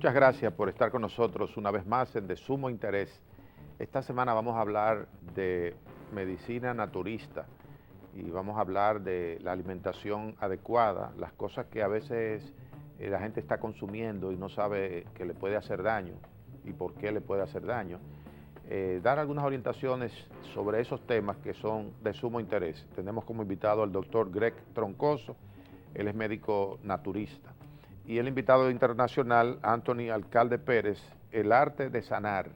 Muchas gracias por estar con nosotros una vez más en De Sumo Interés. Esta semana vamos a hablar de medicina naturista y vamos a hablar de la alimentación adecuada, las cosas que a veces la gente está consumiendo y no sabe que le puede hacer daño y por qué le puede hacer daño. Dar algunas orientaciones sobre esos temas que son de sumo interés. Tenemos como invitado al doctor Greg Troncoso, él es médico naturista. Y el invitado internacional, Anthony Alcalde Pérez, El arte de sanar.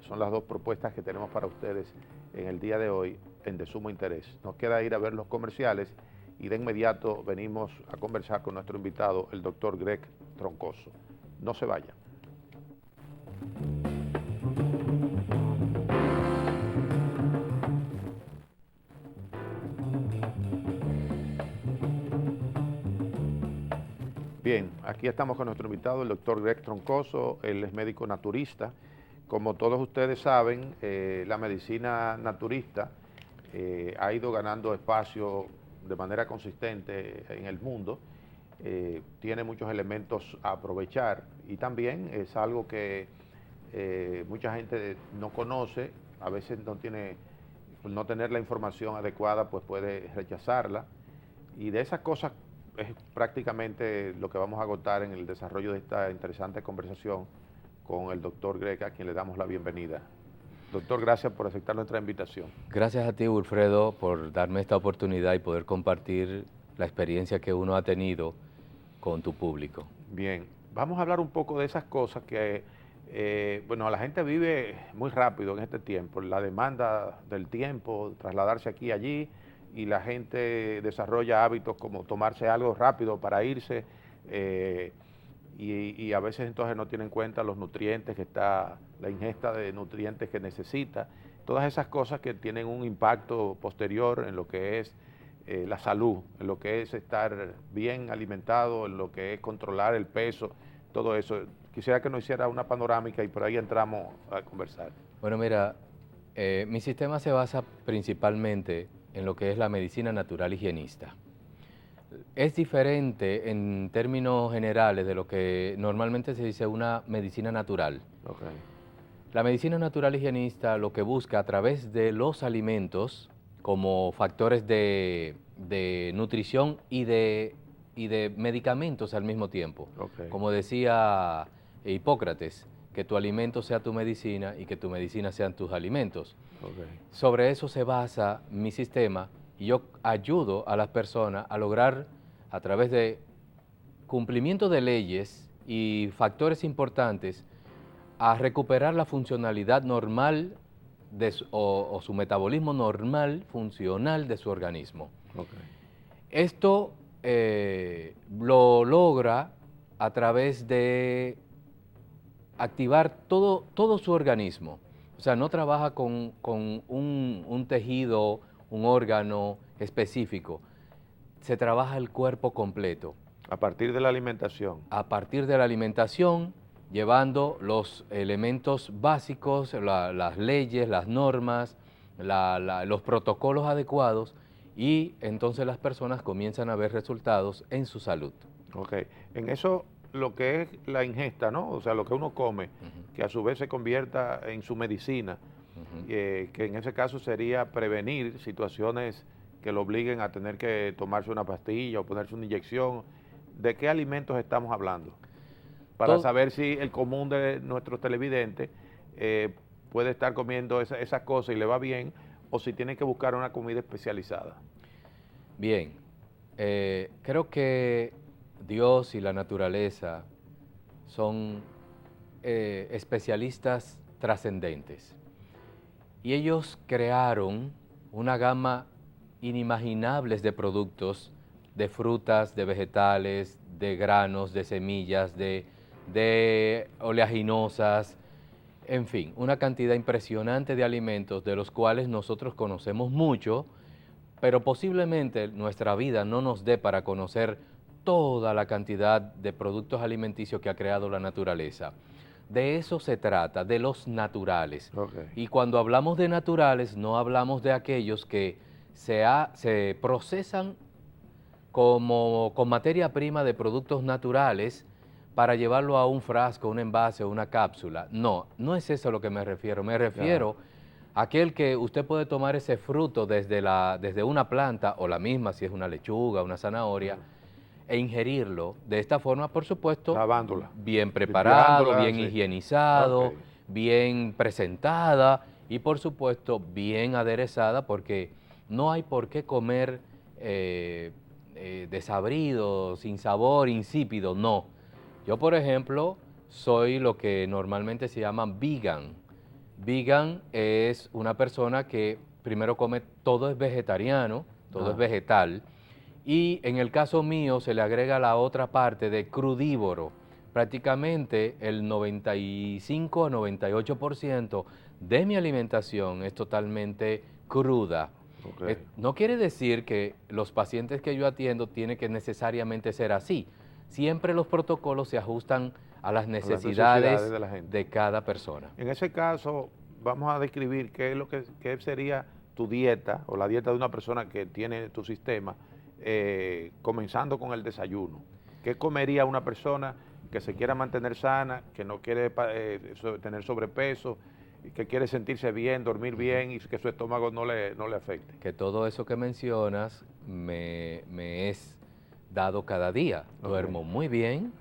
Son las dos propuestas que tenemos para ustedes en el día de hoy en De Sumo Interés. Nos queda ir a ver los comerciales y de inmediato venimos a conversar con nuestro invitado, el doctor Greg Troncoso. No se vayan. Bien, aquí estamos con nuestro invitado, el doctor Greg Troncoso, él es médico naturista. Como todos ustedes saben, la medicina naturista ha ido ganando espacio de manera consistente en el mundo, tiene muchos elementos a aprovechar y también es algo que mucha gente no conoce, a veces por no tener la información adecuada, pues puede rechazarla, y de esas cosas es prácticamente lo que vamos a agotar en el desarrollo de esta interesante conversación con el doctor Greg, a quien le damos la bienvenida. Doctor, gracias por aceptar nuestra invitación. Gracias a ti, Wilfredo, por darme esta oportunidad y poder compartir la experiencia que uno ha tenido con tu público. Bien, vamos a hablar un poco de esas cosas que, bueno, la gente vive muy rápido en este tiempo, la demanda del tiempo, trasladarse aquí y allí, y la gente desarrolla hábitos como tomarse algo rápido para irse, y a veces entonces no tienen en cuenta los nutrientes la ingesta de nutrientes que necesita, todas esas cosas que tienen un impacto posterior en lo que es la salud, en lo que es estar bien alimentado, en lo que es controlar el peso, todo eso. Quisiera que nos hiciera una panorámica y por ahí entramos a conversar. Bueno, mira, mi sistema se basa principalmente en lo que es la medicina natural higienista. Es diferente en términos generales de lo que normalmente se dice una medicina natural. Okay. La medicina natural higienista lo que busca a través de los alimentos como factores de nutrición y de medicamentos al mismo tiempo. Okay. Como decía Hipócrates, que tu alimento sea tu medicina y que tu medicina sean tus alimentos. Okay. Sobre eso se basa mi sistema y yo ayudo a las personas a lograr, a través de cumplimiento de leyes y factores importantes, a recuperar la funcionalidad normal o su metabolismo normal, funcional de su organismo. Okay. Esto lo logra a través de activar todo su organismo. O sea, no trabaja con un tejido, un órgano específico. Se trabaja el cuerpo completo. A partir de la alimentación. A partir de la alimentación, llevando los elementos básicos, las leyes, las normas, los protocolos adecuados, y entonces las personas comienzan a ver resultados en su salud. Ok, en eso lo que es la ingesta, ¿no? O sea, lo que uno come, que a su vez se convierta en su medicina, que en ese caso sería prevenir situaciones que lo obliguen a tener que tomarse una pastilla o ponerse una inyección. ¿De qué alimentos estamos hablando? Para saber si el común de nuestros televidentes puede estar comiendo esas cosas y le va bien, o si tiene que buscar una comida especializada. Bien, creo que Dios y la naturaleza son especialistas trascendentes y ellos crearon una gama inimaginables de productos, de frutas, de vegetales, de granos, de semillas, de oleaginosas, en fin, una cantidad impresionante de alimentos de los cuales nosotros conocemos mucho, pero posiblemente nuestra vida no nos dé para conocer toda la cantidad de productos alimenticios que ha creado la naturaleza. De eso se trata, de los naturales. Okay. Y cuando hablamos de naturales, no hablamos de aquellos que se procesan con materia prima de productos naturales para llevarlo a un frasco, un envase o una cápsula. No, no es eso a lo que me refiero. Me refiero a aquel que usted puede tomar ese fruto desde una planta, o la misma si es una lechuga, una zanahoria, e ingerirlo de esta forma, por supuesto, lavándola, bien preparado, bien sí. higienizado, bien presentada y por supuesto bien aderezada, porque no hay por qué comer desabrido, sin sabor, insípido, no. Yo, por ejemplo, soy lo que normalmente se llama vegan. Vegan es una persona que primero come, todo es vegetariano, todo es vegetal, y en el caso mío se le agrega la otra parte de crudívoro. Prácticamente el 95 a 98% de mi alimentación es totalmente cruda. No quiere decir que los pacientes que yo atiendo tienen que necesariamente ser así. Siempre los protocolos se ajustan a las necesidades de la gente, de cada persona. En ese caso, vamos a describir qué sería tu dieta o la dieta de una persona que tiene tu sistema, comenzando con el desayuno. ¿Qué comería una persona que se quiera mantener sana, que no quiere tener sobrepeso, que quiere sentirse bien, dormir bien y que su estómago no le afecte? Que todo eso que mencionas me es dado cada día. Duermo muy bien,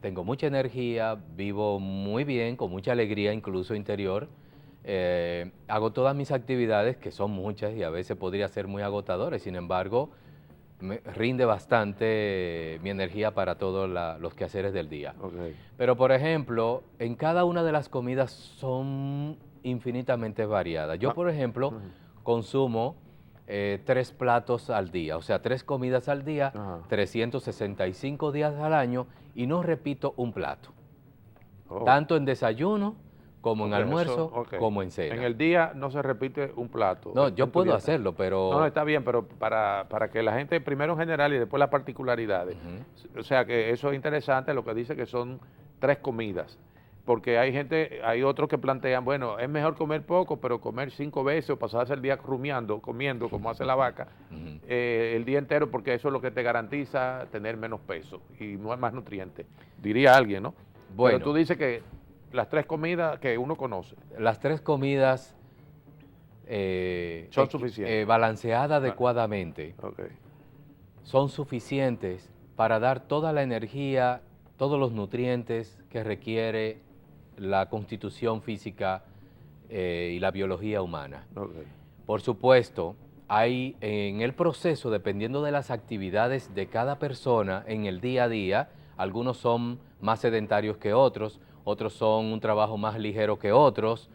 tengo mucha energía, vivo muy bien, con mucha alegría incluso interior. Hago todas mis actividades, que son muchas y a veces podría ser muy agotadores, sin embargo, me rinde bastante mi energía para todos los quehaceres del día. Pero, por ejemplo, en cada una de las comidas son infinitamente variadas. Yo, por ejemplo, consumo 3 platos al día, o sea, 3 comidas al día, 365 días al año, y no repito un plato. Tanto en desayuno, como en almuerzo, como en cena. En el día no se repite un plato. No, yo puedo hacerlo, pero... No, está bien, pero para que la gente, primero en general y después las particularidades. O sea, que eso es interesante, lo que dice que son 3 comidas. Porque hay otros que plantean, bueno, es mejor comer poco, pero comer 5 veces o pasarse el día comiendo, como hace la vaca, el día entero, porque eso es lo que te garantiza tener menos peso y no hay más nutrientes, diría alguien, ¿no? Bueno, pero tú dices que las 3 comidas que uno conoce. Las 3 comidas son suficientes. Balanceadas adecuadamente. Son suficientes para dar toda la energía, todos los nutrientes que requiere la constitución física y la biología humana. Por supuesto, hay en el proceso, dependiendo de las actividades de cada persona en el día a día, algunos son más sedentarios que otros son un trabajo más ligero que otros,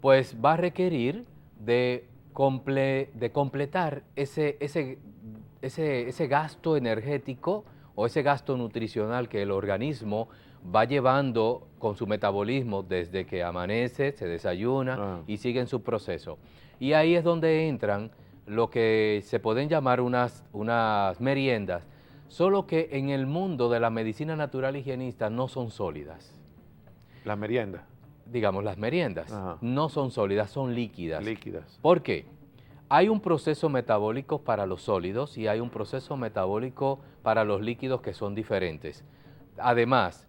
pues va a requerir de completar ese gasto energético o ese gasto nutricional que el organismo va llevando con su metabolismo desde que amanece, se desayuna y sigue en su proceso. Y ahí es donde entran lo que se pueden llamar unas meriendas, solo que en el mundo de la medicina natural higienista no son sólidas. ¿Las meriendas? Digamos, las meriendas no son sólidas, son líquidas. Líquidas. ¿Por qué? Hay un proceso metabólico para los sólidos y hay un proceso metabólico para los líquidos que son diferentes. Además,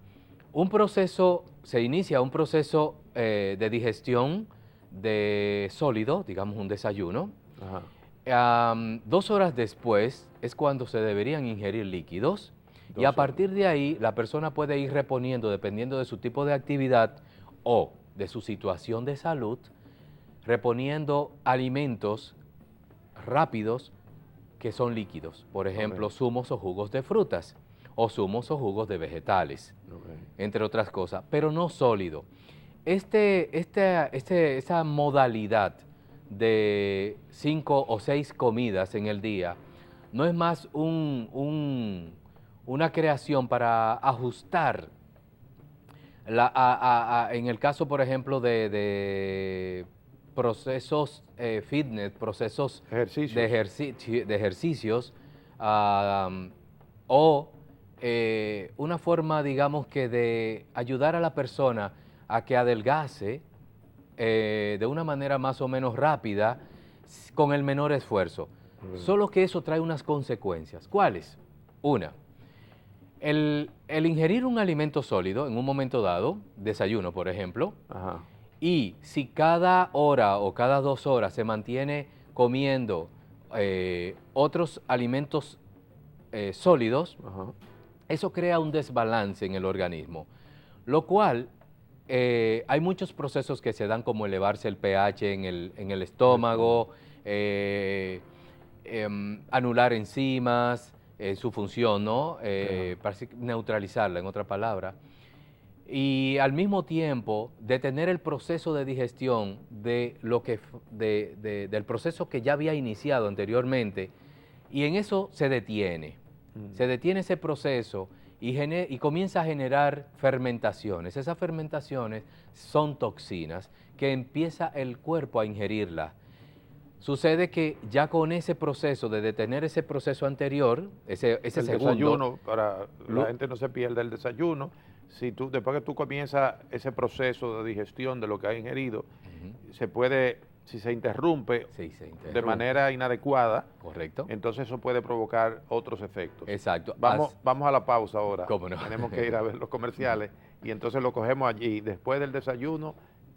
se inicia un proceso de digestión de sólido, digamos un desayuno. 2 horas después es cuando se deberían ingerir líquidos. Y a partir de ahí, la persona puede ir reponiendo, dependiendo de su tipo de actividad o de su situación de salud, reponiendo alimentos rápidos que son líquidos. Por ejemplo, zumos o jugos de frutas, o zumos o jugos de vegetales, entre otras cosas, pero no sólido. Esta modalidad de 5 o 6 comidas en el día no es más una creación para ajustar, en el caso, por ejemplo, de procesos fitness, procesos de ejercicios, o una forma, digamos, que de ayudar a la persona a que adelgace de una manera más o menos rápida, con el menor esfuerzo. Solo que eso trae unas consecuencias. ¿Cuáles? Una, El ingerir un alimento sólido en un momento dado, desayuno por ejemplo, Ajá. y si cada hora o cada 2 horas se mantiene comiendo otros alimentos sólidos, Ajá. eso crea un desbalance en el organismo, lo cual hay muchos procesos que se dan como elevarse el pH en el estómago, anular enzimas, su función, ¿no? Neutralizarla, en otra palabra. Y al mismo tiempo detener el proceso de digestión del proceso que ya había iniciado anteriormente, y en eso se detiene. Se detiene ese proceso y comienza a generar fermentaciones. Esas fermentaciones son toxinas que empieza el cuerpo a ingerirlas. Sucede que ya con ese proceso de detener ese proceso anterior, ese El segundo... desayuno, para la gente no se pierda el desayuno, si tú, después que tú comienzas ese proceso de digestión de lo que has ingerido, se puede, si se interrumpe Sí, se interrumpe. de manera inadecuada, Correcto. entonces eso puede provocar otros efectos. Exacto. Vamos a la pausa ahora. ¿Cómo no? Tenemos que ir a ver los comerciales y entonces lo cogemos allí. Después del desayuno,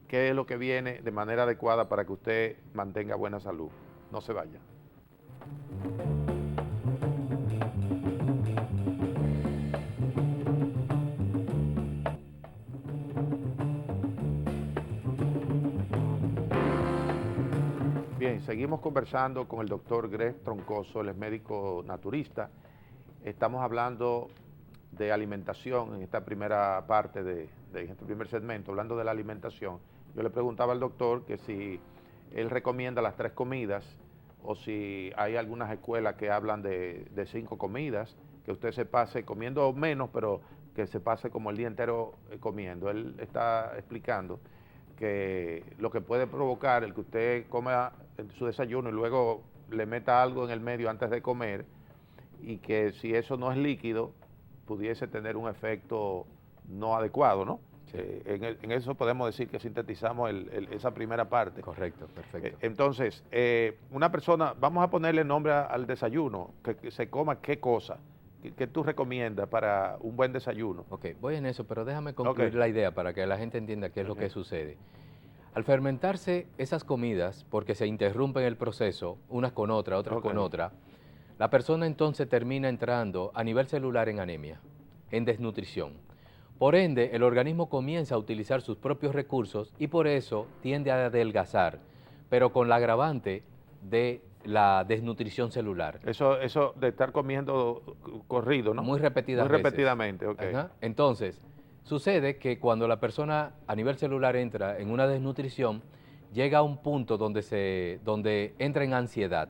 ¿qué es lo que viene de manera adecuada para que usted mantenga buena salud? No se vaya. Bien, seguimos conversando con el doctor Greg Troncoso, él es médico naturista. Estamos hablando de alimentación en esta primera parte de este primer segmento, hablando de la alimentación. Yo le preguntaba al doctor que si él recomienda las 3 comidas o si hay algunas escuelas que hablan de 5 comidas, que usted se pase comiendo menos, pero que se pase como el día entero comiendo. Él está explicando que lo que puede provocar el que usted coma su desayuno y luego le meta algo en el medio antes de comer, y que si eso no es líquido, pudiese tener un efecto no adecuado, ¿no? Sí. En eso podemos decir que sintetizamos esa primera parte. Correcto, perfecto. Entonces, una persona, vamos a ponerle nombre al desayuno, que se coma qué cosa, que tú recomiendas para un buen desayuno. Ok, voy en eso, pero déjame concluir la idea para que la gente entienda qué es lo que sucede. Al fermentarse esas comidas, porque se interrumpen el proceso, unas con otra, otras con otra, la persona entonces termina entrando a nivel celular en anemia, en desnutrición. Por ende, el organismo comienza a utilizar sus propios recursos y por eso tiende a adelgazar, pero con la agravante de la desnutrición celular. Eso de estar comiendo corrido, ¿no? Muy repetidamente. ok. Ajá. Entonces, sucede que cuando la persona a nivel celular entra en una desnutrición, llega a un punto donde entra en ansiedad.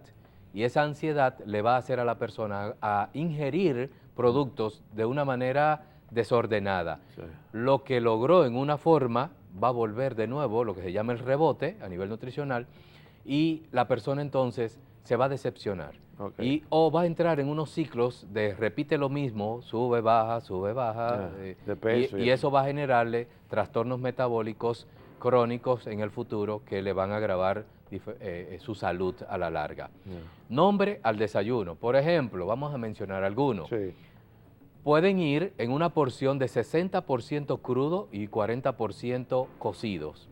Y esa ansiedad le va a hacer a la persona a ingerir productos de una manera desordenada. Sí. Lo que logró en una forma va a volver de nuevo, lo que se llama el rebote a nivel nutricional, y la persona entonces se va a decepcionar. Okay. O va a entrar en unos ciclos de repite lo mismo, sube, baja, de peso y eso va a generarle trastornos metabólicos crónicos en el futuro que le van a agravar su salud a la larga. Nombre al desayuno. Por ejemplo, vamos a mencionar algunos. Sí. Pueden ir en una porción de 60% crudo y 40% cocidos.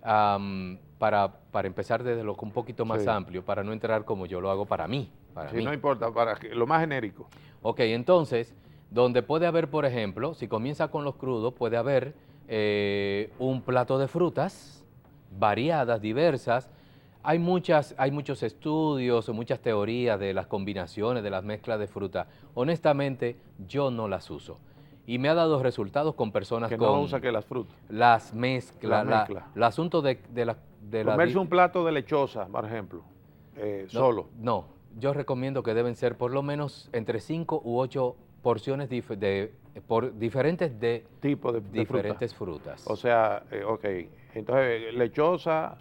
Para empezar desde lo un poquito más amplio, para no entrar como yo lo hago para mí. Sí, no importa, para lo más genérico. Ok, entonces, donde puede haber, por ejemplo, si comienza con los crudos, puede haber un plato de frutas variadas, diversas. Hay muchos estudios, muchas teorías de las combinaciones, de las mezclas de fruta. Honestamente, yo no las uso. Y me ha dado resultados con personas que con... no usa que las frutas. Las mezclas, el asunto de comerse un plato de lechosa, por ejemplo, solo. No, yo recomiendo que deben ser por lo menos entre 5 u 8 porciones diferentes de tipo de diferentes frutas. O sea, ok, entonces lechosa,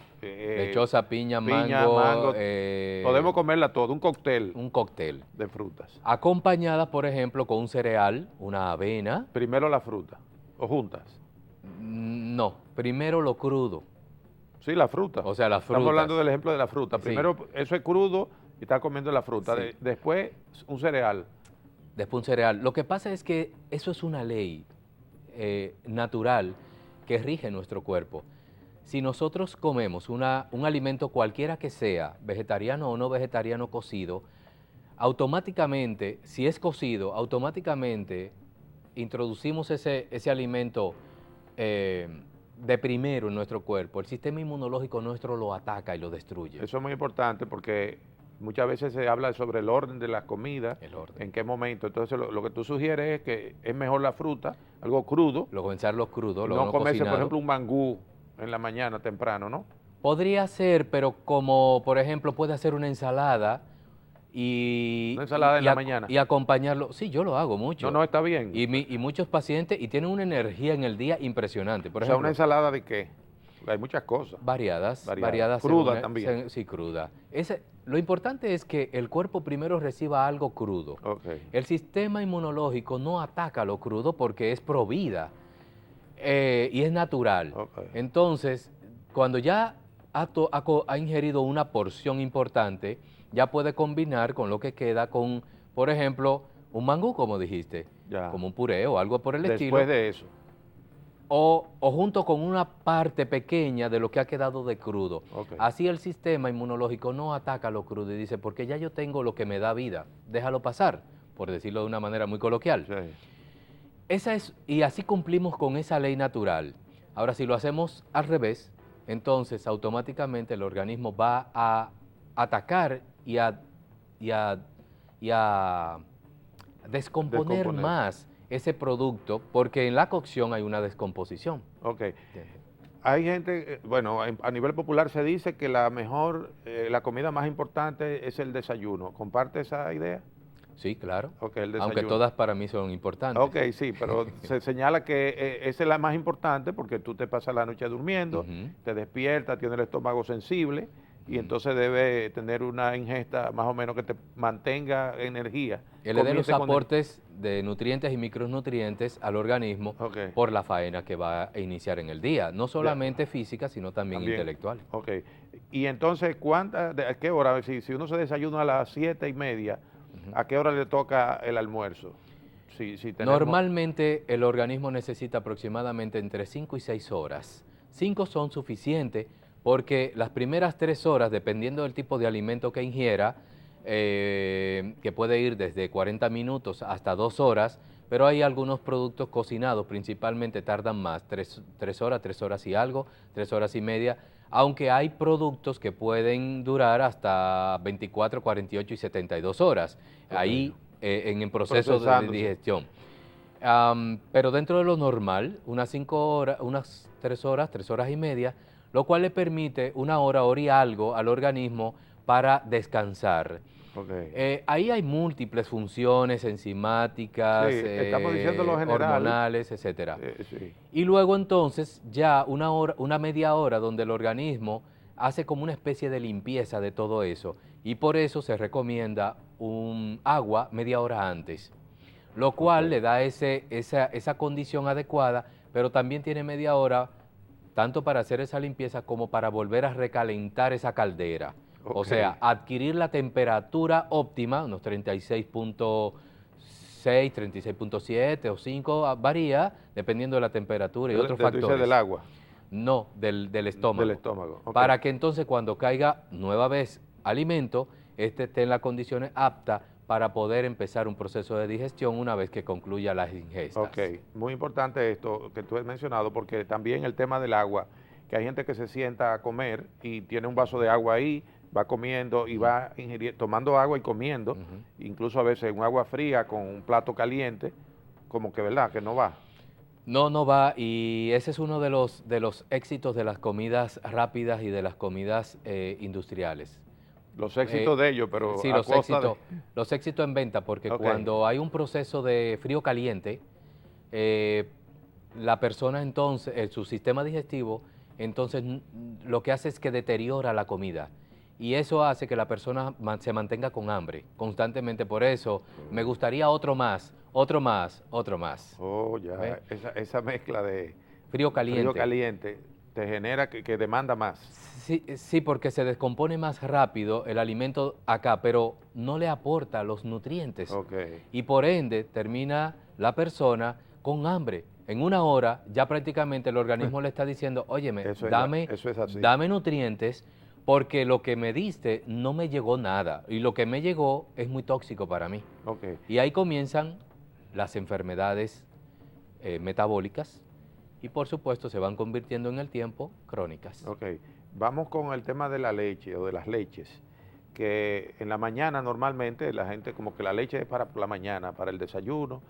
piña, mango. Podemos comerla todo, un cóctel. Un cóctel. De frutas. Acompañada, por ejemplo, con un cereal, una avena. Primero la fruta, o juntas. No, primero lo crudo. Sí, la fruta. O sea, la fruta. Estamos hablando del ejemplo de la fruta. Primero eso es crudo y está comiendo la fruta. Sí. Después un cereal. después un cereal. Lo que pasa es que eso es una ley natural que rige nuestro cuerpo. Si nosotros comemos un alimento cualquiera que sea, vegetariano o no vegetariano cocido, automáticamente, si es cocido, automáticamente introducimos ese alimento de primero en nuestro cuerpo. El sistema inmunológico nuestro lo ataca y lo destruye. Eso es muy importante porque muchas veces se habla sobre el orden de la comida, El orden. en qué momento. Entonces lo que tú sugieres es que es mejor la fruta, algo crudo. Lo comenzarlo crudo, lo No no comerse, por cocinado. ejemplo, un mangú en la mañana temprano, ¿no? Podría ser, pero como por ejemplo puede hacer una ensalada y, Una ensalada en la ac- mañana. y acompañarlo. Sí, yo lo hago mucho. No, está bien. Y muchos pacientes, y tienen una energía en el día impresionante. Por O sea, ejemplo, ¿una ensalada de qué? Hay muchas cosas. variadas. Cruda según también. sí, cruda. Lo importante es que el cuerpo primero reciba algo crudo. Ok. El sistema inmunológico no ataca lo crudo porque es pro vida y es natural. Ok. Entonces, cuando ya ha ingerido una porción importante, ya puede combinar con lo que queda con, por ejemplo, un mangú, como dijiste, Ya. como un puré o algo por el estilo. Después de eso. O junto con una parte pequeña de lo que ha quedado de crudo. Ok. Así el sistema inmunológico no ataca lo crudo y dice, porque ya yo tengo lo que me da vida, déjalo pasar, por decirlo de una manera muy coloquial. Sí. Y así cumplimos con esa ley natural. Ahora, si lo hacemos al revés, entonces automáticamente el organismo va a atacar y a descomponer más ese producto, porque en la cocción hay una descomposición. Ok. Hay gente, bueno, a nivel popular se dice que la comida más importante es el desayuno. ¿Comparte esa idea? Sí, claro. Ok, el desayuno. Aunque todas para mí son importantes. Ok, sí, pero se señala que esa es la más importante porque tú te pasas la noche durmiendo, Ujú. te despiertas, tienes el estómago sensible y entonces debe tener una ingesta más o menos que te mantenga energía. Que le dé los Comience con aportes de nutrientes y micronutrientes al organismo Ok. por la faena que va a iniciar en el día. No solamente física, sino también intelectual. Ok. Y entonces, ¿a qué hora? Si uno se desayuna a las 7:30, ¿a qué hora le toca el almuerzo? Si tenemos... Normalmente el organismo necesita aproximadamente entre 5 y 6 horas. 5 son suficientes porque las primeras 3 horas, dependiendo del tipo de alimento que ingiera, que puede ir desde 40 minutos hasta 2 horas, pero hay algunos productos cocinados, principalmente tardan más, 3 horas, 3 horas y algo, 3 horas y media, aunque hay productos que pueden durar hasta 24, 48 y 72 horas, ahí en el proceso de digestión. Pero dentro de lo normal, unas 5 horas, unas 3 horas y media, lo cual le permite una hora y algo al organismo para descansar. Okay. Ahí hay múltiples funciones enzimáticas, Sí, estamos diciendo lo general, hormonales, etcétera. Sí. Y luego entonces ya una media hora donde el organismo hace como una especie de limpieza de todo eso y por eso se recomienda un agua media hora antes, lo cual le da esa condición adecuada, pero también tiene media hora tanto para hacer esa limpieza como para volver a recalentar esa caldera. O sea, adquirir la temperatura óptima, unos 36.6, 36.7 o 5, varía dependiendo de la temperatura y otros factores. ¿Del agua? No, del estómago. Del estómago. Okay. Para que entonces cuando caiga nueva vez alimento, esté en las condiciones aptas para poder empezar un proceso de digestión una vez que concluya las ingestas. Ok, muy importante esto que tú has mencionado, porque también el tema del agua, que hay gente que se sienta a comer y tiene un vaso de agua ahí, va comiendo y va tomando agua y comiendo, incluso a veces un agua fría con un plato caliente, como que verdad, que no va. No va, y ese es uno de los éxitos de las comidas rápidas y de las comidas industriales. Los éxitos de ellos, pero sí, los éxitos en venta, porque cuando hay un proceso de frío caliente, la persona entonces, su sistema digestivo, entonces lo que hace es que deteriora la comida. Y eso hace que la persona se mantenga con hambre constantemente. Por eso me gustaría otro más, otro más, otro más. Oh, ya, esa mezcla de frío caliente. te genera que demanda más. Sí, sí, porque se descompone más rápido el alimento acá, pero no le aporta los nutrientes. Ok. Y por ende termina la persona con hambre. En una hora ya prácticamente el organismo le está diciendo, óyeme, Eso es así. dame nutrientes porque lo que me diste no me llegó nada y lo que me llegó es muy tóxico para mí. Ok. Y ahí comienzan las enfermedades metabólicas y por supuesto se van convirtiendo en el tiempo crónicas. Ok. Vamos con el tema de la leche o de las leches, que en la mañana normalmente la gente como que la leche es para la mañana, para el desayuno.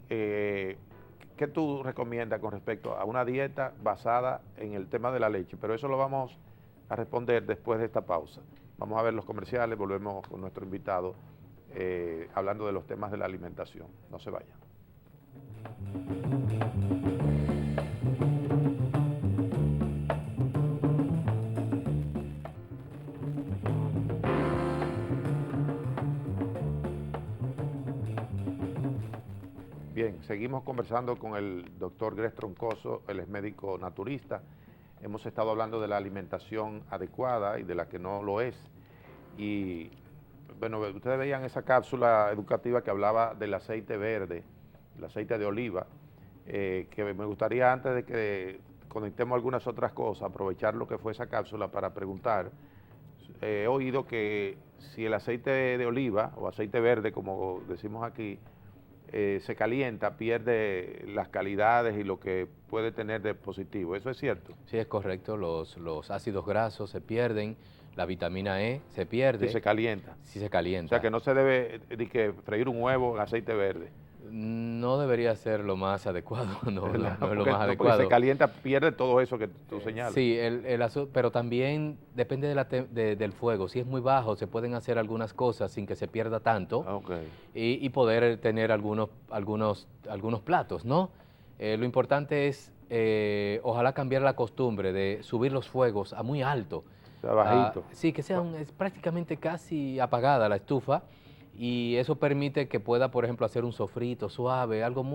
¿Qué tú recomiendas con respecto a una dieta basada en el tema de la leche? Pero eso lo vamos a responder después de esta pausa. Vamos a ver los comerciales, volvemos con nuestro invitado hablando de los temas de la alimentación. No se vayan. Bien, seguimos conversando con el doctor Gres Troncoso, él es médico naturista. Hemos estado hablando de la alimentación adecuada y de la que no lo es. Y bueno, ustedes veían esa cápsula educativa que hablaba del aceite verde, el aceite de oliva, que me gustaría antes de que conectemos algunas otras cosas, aprovechar lo que fue esa cápsula para preguntar. He oído que si el aceite de oliva o aceite verde, como decimos aquí, se calienta, pierde las calidades y lo que puede tener de positivo. ¿Eso es cierto? Sí, es correcto. Los ácidos grasos se pierden, la vitamina E se pierde. Si se calienta. Si se calienta. O sea que no se debe freír un huevo en aceite verde. No debería ser lo más adecuado, no es lo más Porque adecuado. se calienta, pierde todo eso que tú señalas. Sí, pero también depende del fuego. Si es muy bajo, se pueden hacer algunas cosas sin que se pierda tanto Okay. y poder tener algunos platos, ¿no? Lo importante es, ojalá cambiar la costumbre de subir los fuegos a muy alto. O sea, bajito. Sí, que es prácticamente casi apagada la estufa. Y eso permite que pueda, por ejemplo, hacer un sofrito suave, algo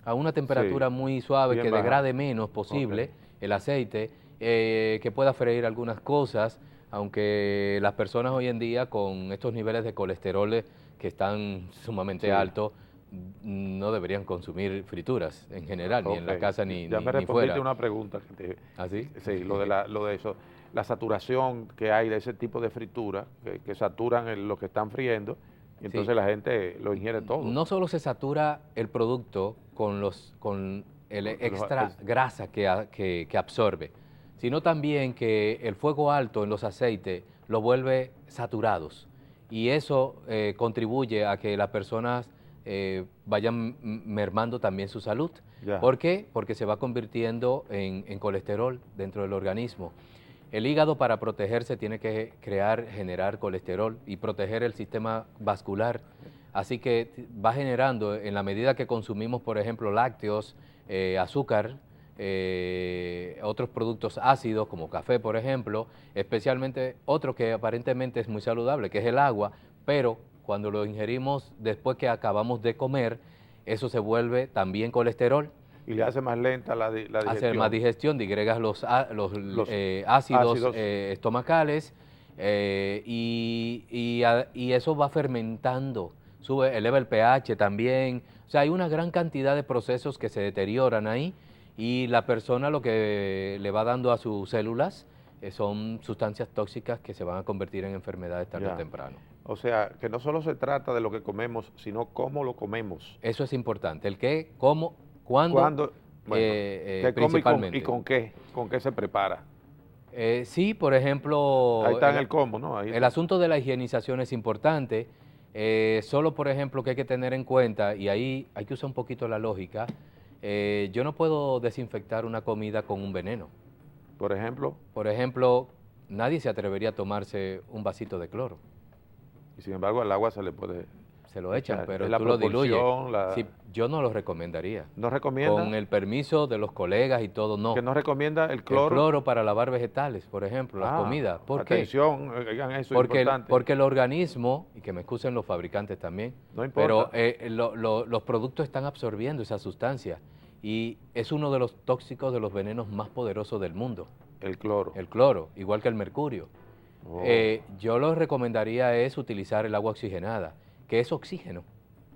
a una temperatura muy suave, bien que baja. degrade menos posible el aceite, que pueda freír algunas cosas, aunque las personas hoy en día con estos niveles de colesterol que están sumamente altos, no deberían consumir frituras en general, ni en la casa ni Ya me ni respondiste fuera. una pregunta que te... ¿Ah, sí? Sí, lo de eso. La saturación que hay de ese tipo de fritura, que saturan lo que están friendo, y entonces la gente lo ingiere todo. No solo se satura el producto con el extra grasa que absorbe, sino también que el fuego alto en los aceites lo vuelve saturados. Y eso contribuye a que las personas vayan mermando también su salud. Ya. ¿Por qué? Porque se va convirtiendo en colesterol dentro del organismo. El hígado, para protegerse, tiene que generar colesterol y proteger el sistema vascular. Así que va generando, en la medida que consumimos, por ejemplo, lácteos, azúcar, otros productos ácidos como café, por ejemplo, especialmente otro que aparentemente es muy saludable, que es el agua, pero cuando lo ingerimos después que acabamos de comer, eso se vuelve también colesterol. Y le hace más lenta la digestión. Hace más digestión, digregas los ácidos estomacales y eso va fermentando, eleva el pH también. O sea, hay una gran cantidad de procesos que se deterioran ahí y la persona lo que le va dando a sus células son sustancias tóxicas que se van a convertir en enfermedades tarde o temprano. O sea, que no solo se trata de lo que comemos, sino cómo lo comemos. Eso es importante, el qué, cómo, cuándo, ¿qué principalmente. y con qué se prepara? Sí, por ejemplo... Ahí está en el cómo, ¿no? Ahí el asunto de la higienización es importante. Solo, por ejemplo, que hay que tener en cuenta, y ahí hay que usar un poquito la lógica, yo no puedo desinfectar una comida con un veneno. Por ejemplo. Por ejemplo, nadie se atrevería a tomarse un vasito de cloro. Y sin embargo al agua se le puede... Se lo echan, pero tú lo diluyes. La... Sí, yo no lo recomendaría. ¿No recomienda? Con el permiso de los colegas y todo, no. ¿Que no recomienda el cloro? El cloro para lavar vegetales, por ejemplo, las comidas. ¿Por qué? Atención, oigan eso, porque es importante. Porque el organismo, y que me excusen los fabricantes también, no importa. pero los productos están absorbiendo esa sustancia y es uno de los tóxicos, de los venenos más poderosos del mundo. El cloro. El cloro, igual que el mercurio. Oh. Yo lo recomendaría es utilizar el agua oxigenada, que es oxígeno.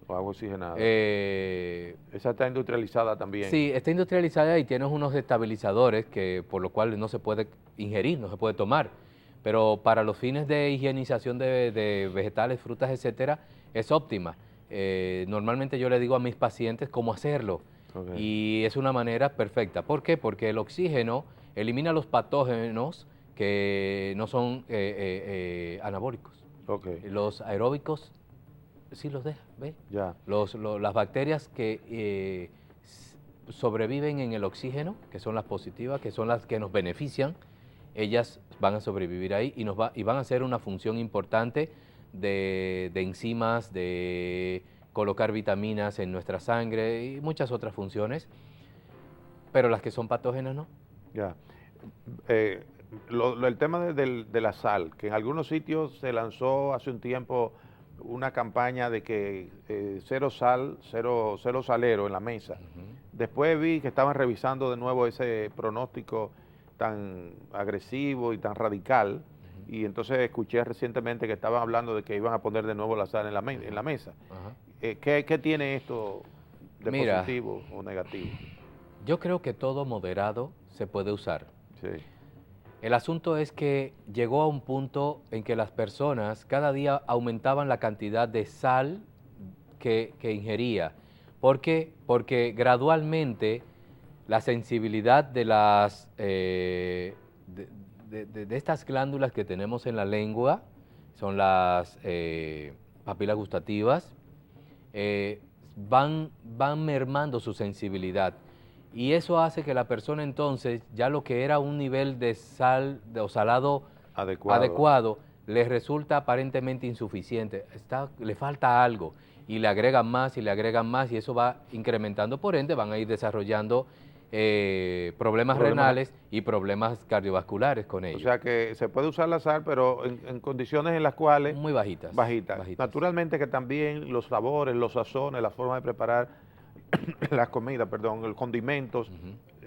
O agua oxigenada. Esa está industrializada también. Sí, está industrializada y tiene unos estabilizadores que por lo cual no se puede ingerir, no se puede tomar. Pero para los fines de higienización de vegetales, frutas, etcétera, es óptima. Normalmente yo le digo a mis pacientes cómo hacerlo. Okay. Y es una manera perfecta. ¿Por qué? Porque el oxígeno elimina los patógenos que no son anabólicos. Okay. Los aeróbicos sí los deja, ¿ve? Ya. Las bacterias que sobreviven en el oxígeno, que son las positivas, que son las que nos benefician, ellas van a sobrevivir ahí y van a hacer una función importante de enzimas, de colocar vitaminas en nuestra sangre y muchas otras funciones, pero las que son patógenas no. Ya. El tema de la sal, que en algunos sitios se lanzó hace un tiempo una campaña de que cero sal, cero salero en la mesa. Después vi que estaban revisando de nuevo ese pronóstico tan agresivo y tan radical, y entonces escuché recientemente que estaban hablando de que iban a poner de nuevo la sal en la mesa. ¿Qué tiene esto de positivo o negativo? Yo creo que todo moderado se puede usar. Sí. El asunto es que llegó a un punto en que las personas cada día aumentaban la cantidad de sal que ingería. ¿Por qué? Porque gradualmente la sensibilidad de estas glándulas que tenemos en la lengua, son las papilas gustativas, van mermando su sensibilidad. Y eso hace que la persona entonces, ya lo que era un nivel de sal o salado adecuado, le resulta aparentemente insuficiente. Le falta algo y le agregan más y eso va incrementando. Por ende, van a ir desarrollando problemas renales y problemas cardiovasculares con ello. O sea que se puede usar la sal, pero en condiciones en las cuales... Muy bajitas. Bajitas. Naturalmente que también los sabores, los sazones, la forma de preparar las comidas, los condimentos,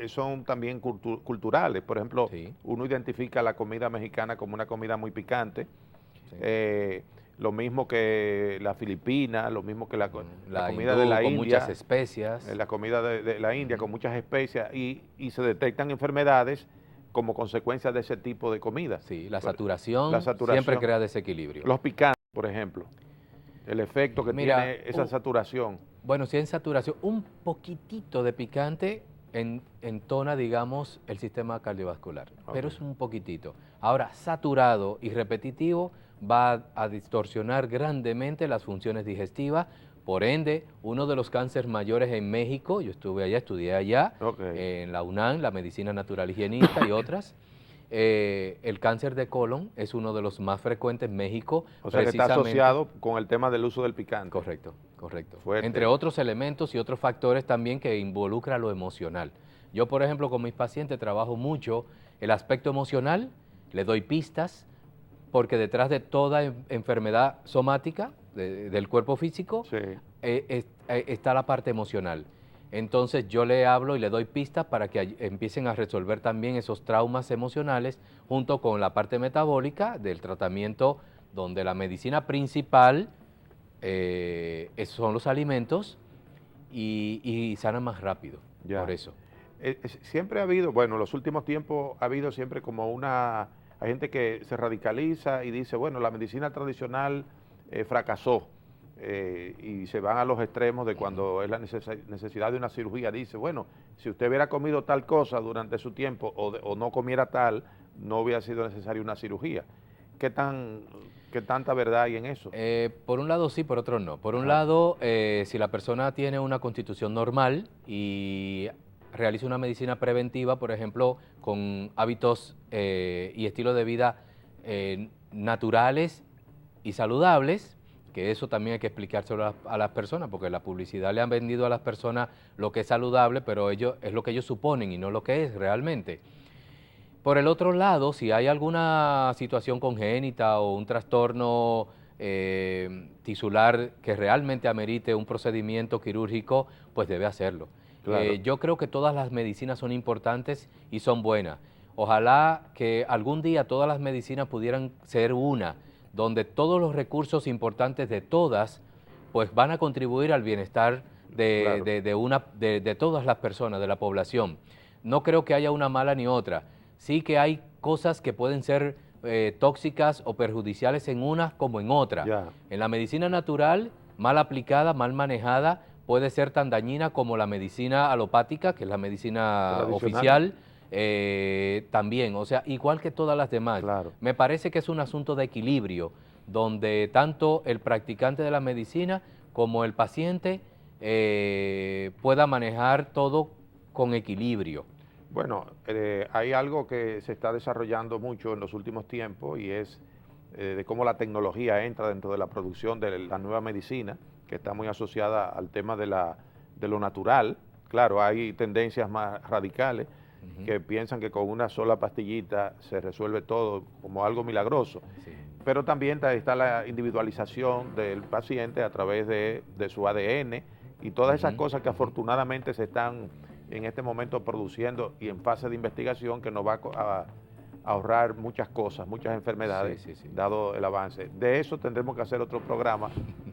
son también culturales. Por ejemplo, uno identifica la comida mexicana como una comida muy picante, lo mismo que la filipina, lo mismo que la comida de la India. Con muchas especias. La comida de la India con muchas especias y se detectan enfermedades como consecuencia de ese tipo de comida. Sí, la saturación siempre crea desequilibrio. Los picantes, por ejemplo, el efecto que tiene esa saturación. Bueno, si hay saturación, un poquitito de picante entona, digamos, el sistema cardiovascular, pero es un poquitito. Ahora, saturado y repetitivo va a distorsionar grandemente las funciones digestivas. Por ende, uno de los cánceres mayores en México, yo estuve allá, estudié allá, en la UNAM, la medicina natural higienista y otras, el cáncer de colon es uno de los más frecuentes en México. O sea que está asociado con el tema del uso del picante. Correcto, correcto. Fuerte. Entre otros elementos y otros factores también que involucra lo emocional. Yo, por ejemplo, con mis pacientes trabajo mucho el aspecto emocional, le doy pistas, porque detrás de toda enfermedad somática del cuerpo físico está la parte emocional. Entonces yo le hablo y le doy pistas para que empiecen a resolver también esos traumas emocionales junto con la parte metabólica del tratamiento, donde la medicina principal son los alimentos y sanan más rápido, por eso. Siempre ha habido, bueno, en los últimos tiempos ha habido siempre como hay gente que se radicaliza y dice, bueno, la medicina tradicional fracasó. Y se van a los extremos de cuando es la necesidad de una cirugía. Dice, bueno, si usted hubiera comido tal cosa durante su tiempo o no comiera tal, no hubiera sido necesaria una cirugía. ¿Qué tanta verdad hay en eso? Por un lado sí, por otro no. Por un lado, si la persona tiene una constitución normal y realiza una medicina preventiva, por ejemplo, con hábitos y estilo de vida naturales y saludables, que eso también hay que explicárselo a las personas, porque la publicidad le han vendido a las personas lo que es saludable, pero es lo que ellos suponen y no lo que es realmente. Por el otro lado, si hay alguna situación congénita o un trastorno tisular que realmente amerite un procedimiento quirúrgico, pues debe hacerlo. Claro. Yo creo que todas las medicinas son importantes y son buenas. Ojalá que algún día todas las medicinas pudieran ser una, donde todos los recursos importantes de todas, pues van a contribuir al bienestar Claro. de todas las personas, de la población. No creo que haya una mala ni otra. Sí que hay cosas que pueden ser tóxicas o perjudiciales en una como en otra. Ya. En la medicina natural, mal aplicada, mal manejada, puede ser tan dañina como la medicina alopática, que es la medicina Tradicional. oficial, también, o sea, igual que todas las demás. Claro. Me parece que es un asunto de equilibrio, donde tanto el practicante de la medicina como el paciente pueda manejar todo con equilibrio. Bueno, hay algo que se está desarrollando mucho en los últimos tiempos y es de cómo la tecnología entra dentro de la producción de la nueva medicina, que está muy asociada al tema de lo natural. Claro, hay tendencias más radicales que piensan que con una sola pastillita se resuelve todo como algo milagroso. Sí. Pero también está la individualización del paciente a través de su ADN y todas esas cosas que afortunadamente se están en este momento produciendo y en fase de investigación, que nos va a ahorrar muchas cosas, muchas enfermedades, dado el avance. De eso tendremos que hacer otro programa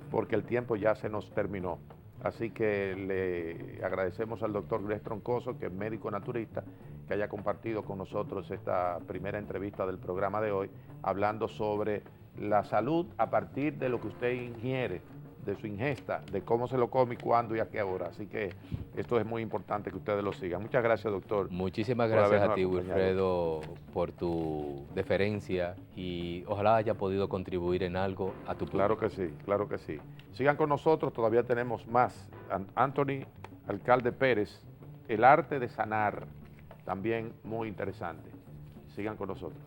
porque el tiempo ya se nos terminó. Así que le agradecemos al doctor Gres Troncoso, que es médico naturista, que haya compartido con nosotros esta primera entrevista del programa de hoy, hablando sobre la salud a partir de lo que usted ingiere, de su ingesta, de cómo se lo come y cuándo y a qué hora. Así que esto es muy importante que ustedes lo sigan. Muchas gracias, doctor. Muchísimas gracias a ti, Wilfredo, por tu deferencia y ojalá haya podido contribuir en algo a tu público. Claro que sí, claro que sí. Sigan con nosotros, todavía tenemos más. Anthony Alcalde Pérez, El arte de sanar, también muy interesante. Sigan con nosotros.